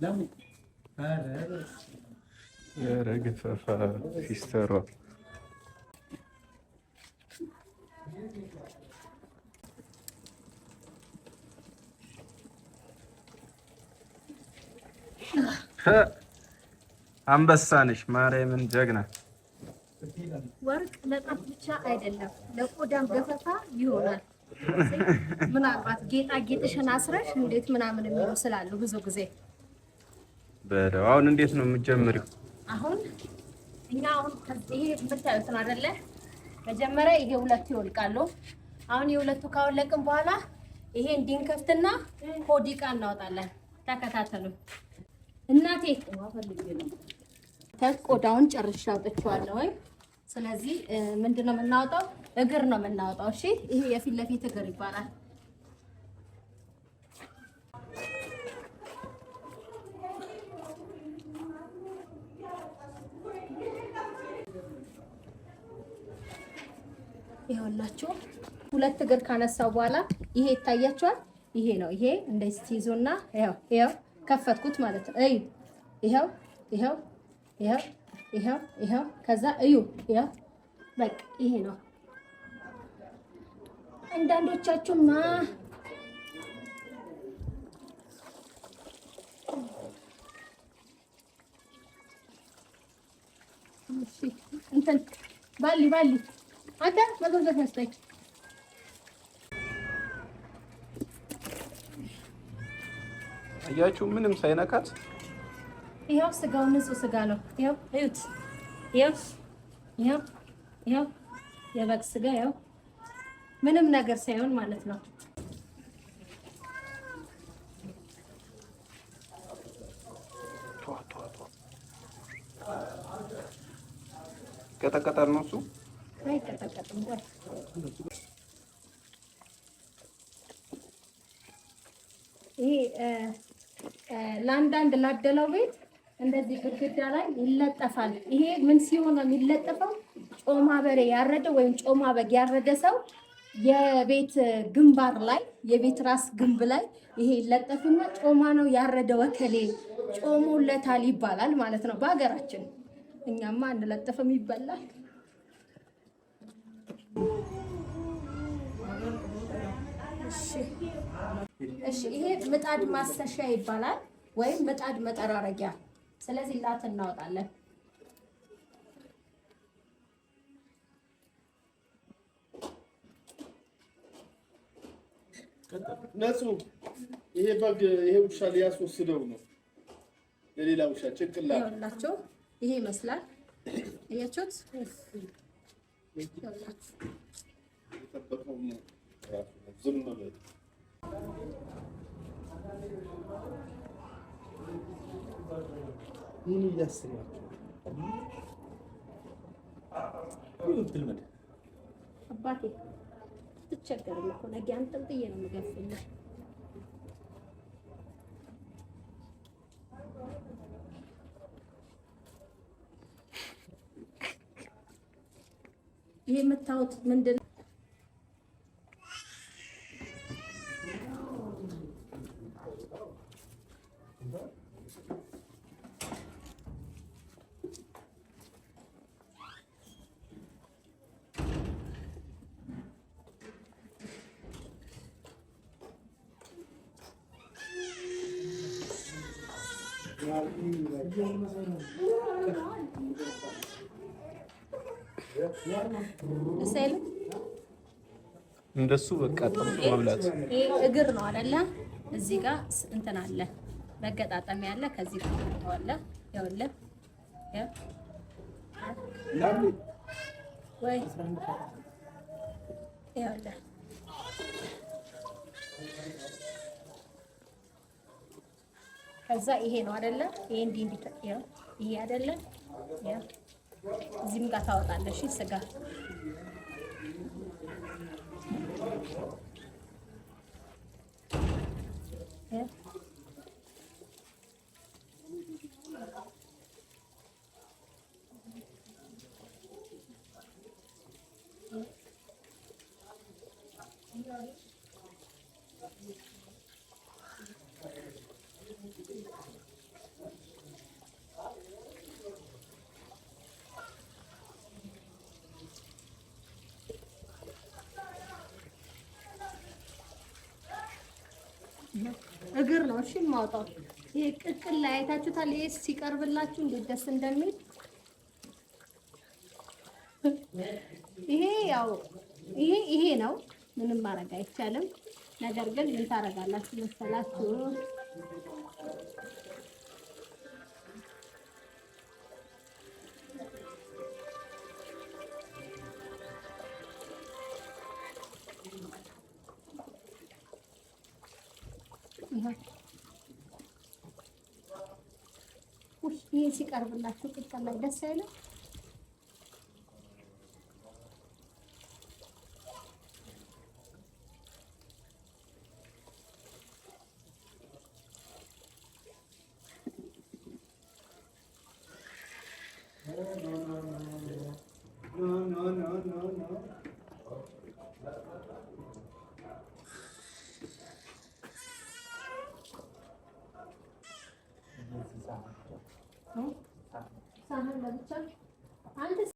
يا راجل في ستارة አንበሳንሽ ማርያምን ጀግና ወርቅ ለጣት ብቻ አይደለም ለቆዳም ገፈፋ ይሆናል። ምናልባት ጌጣጌጥሽን አስረሽ እንዴት ምናምን የሚሉ ስላሉ ብዙ ጊዜ በለው። አሁን እንዴት ነው የምትጀምሪው? አሁን ከዚህ ይሄ የምታዩት ነው አይደለ? መጀመሪያ ይሄ ሁለቱ ይወልቃሉ። አሁን የሁለቱ ካወለቅን በኋላ ይሄ እንዲንከፍትና ኮዲቃ እናወጣለን። ተከታተሉ እናቴ። ቆዳውን ጨርሼ አውጥቼዋለሁ ወይ? ስለዚህ ምንድነው የምናወጣው? እግር ነው የምናወጣው። እሺ ይሄ የፊት ለፊት እግር ይባላል። ይኸውላችሁ ሁለት እግር ካነሳው በኋላ ይሄ ይታያችኋል። ይሄ ነው። ይሄ እንደዚህ ትይዙና ይኸው ከፈትኩት ማለት ነው። እዩ ይኸው ከዛ እዩ ይኸው በቃ ይሄ ነው። አንዳንዶቻችሁማ እንትን ባሊ አንተ መጎዘፍ ያስጠይ አያችሁ ምንም ሳይነካት ይኸው ስጋው ንጹህ ስጋ ነው። ይኸው እዩት። ይኸው የበግ ስጋ ይኸው ምንም ነገር ሳይሆን ማለት ነው። ቀጠቀጠል ነው እሱ አይቀጠቀጥም። ይሄ ለአንዳንድ ላደለው ቤት እንደዚህ ግድግዳ ላይ ይለጠፋል። ይሄ ምን ሲሆን ነው የሚለጠፈው? ጮማ በሬ ያረደ ወይም ጮማ በግ ያረደ ሰው የቤት ግንባር ላይ የቤት ራስ ግንብ ላይ ይሄ ይለጠፍና ጮማ ነው ያረደ ወከሌ ጮሞለታል ይባላል ማለት ነው በሀገራችን። እኛማ አንለጥፍም ይባላል። እሺ ይሄ ምጣድ ማሰሻ ይባላል ወይም ምጣድ መጠራረጊያ። ስለዚህ ላት እናወጣለን። ነጹ ይሄ በግ ይሄ ውሻ ሊያስወስደው ነው። ለሌላ ውሻ ጭንቅላት ይኸውላችሁ ይሄ ይመስላል። እያችሁት ተጠበቀው ነው ዝም ብሎ ምን ያስባችሁ አባቴ ትቸገርም እኮ ነገ አንተን ጥዬ ነው የምገፍልህ። ይሄ የምታዩት ምንድን ነው? እንደሱ በቃ ጠብቆ መብላት። ይሄ እግር ነው አይደለ? እዚህ ጋር እንትን አለ መገጣጠሚያ አለ። ከዚህ ጋር አለ ያውልህ ወይ ያውልህ ከዛ ይሄ ነው አይደለ? ይሄ እንዲህ ይሄ አይደለ? እዚህም ጋር ታወጣለሽ ስጋ እግር ነው። እሺ የማወጣው ይሄ ቅቅል ላይ አይታችሁታል። ይሄ ሲቀርብላችሁ እንዴት ደስ እንደሚል ይሄ ያው ይሄ ነው። ምንም ማድረግ አይቻልም። ነገር ግን ምን ታረጋላችሁ መሰላችሁ? ይሄ ሲቀርብላችሁ ቅቅል ላይ ደስ አይልም? ሳህን ለብቻ አንተ